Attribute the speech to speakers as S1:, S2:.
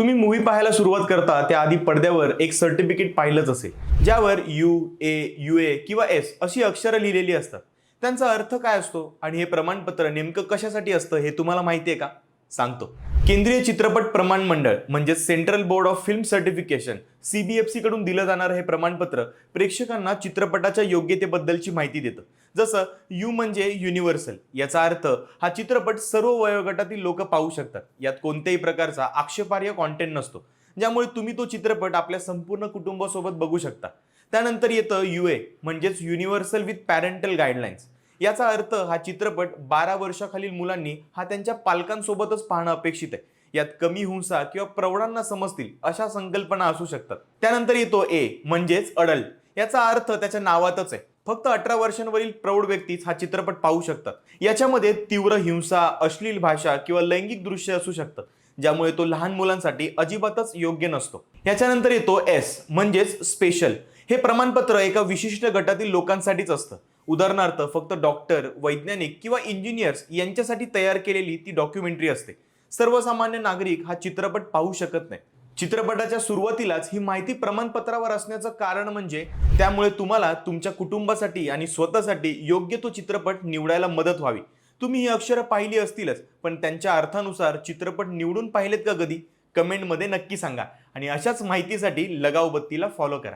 S1: तुम्ही मूवी पाहायला सुरुवात करता त्याआधी पडद्यावर एक सर्टिफिकेट पाहिलंच असेल, ज्यावर UA किंवा S अशी अक्षरं लिहिलेली असतात. त्यांचा अर्थ काय असतो आणि हे प्रमाणपत्र नेमकं कशासाठी असतं हे तुम्हाला माहिती आहे का? सांगतो. केंद्रीय चित्रपट प्रमाण मंडळ म्हणजे central board of film certification CBFC कडून दिलं जाणारं हे प्रमाणपत्र प्रेक्षकांना चित्रपटाच्या योग्यतेबद्दलची माहिती देतं. जसं U म्हणजे युनिव्हर्सल, याचा अर्थ हा चित्रपट सर्व वयोगटातील लोक पाहू शकतात. यात कोणत्याही प्रकारचा आक्षेपार्ह कॉन्टेंट नसतो, ज्यामुळे तुम्ही तो चित्रपट आपल्या संपूर्ण कुटुंबासोबत बघू शकता. त्यानंतर येतं UA म्हणजेच युनिव्हर्सल विथ पॅरेंटल गाईडलाईन्स. याचा अर्थ हा चित्रपट 12 वर्षाखालील मुलांनी हा त्यांच्या पालकांसोबतच पाहणं अपेक्षित आहे. यात कमी हिंसा किंवा प्रौढांना समजतील अशा संकल्पना असू शकतात. त्यानंतर येतो A म्हणजेच अडल्ट. याचा अर्थ त्याच्या नावातच आहे, फक्त 18 वर्षांवरील प्रौढ व्यक्तीच हा चित्रपट पाहू शकतात. याच्यामध्ये तीव्र हिंसा, अश्लील भाषा किंवा लैंगिक दृश्य असू शकतात, ज्यामुळे तो लहान मुलांसाठी अजिबातच योग्य नसतो. याच्यानंतर येतो S म्हणजेच स्पेशल. हे प्रमाणपत्र एका विशिष्ट गटातील लोकांसाठीच असतं. उदाहरणार्थ फक्त डॉक्टर, वैज्ञानिक किंवा इंजिनियर्स यांच्यासाठी तयार केलेली ती डॉक्युमेंटरी असते. सर्वसामान्य नागरिक हा चित्रपट पाहू शकत नाही. चित्रपटाच्या सुरुवातीलाच ही माहिती प्रमाणपत्रावर असण्याचं कारण म्हणजे त्यामुळे तुम्हाला तुमच्या कुटुंबासाठी आणि स्वतःसाठी योग्य तो चित्रपट निवडायला मदत व्हावी. तुम्ही ही अक्षरं पाहिली असतीलच, पण त्यांच्या अर्थानुसार चित्रपट निवडून पाहिलेत का कधी? कमेंटमध्ये नक्की सांगा आणि अशाच माहितीसाठी लगाव बत्तीला फॉलो करा.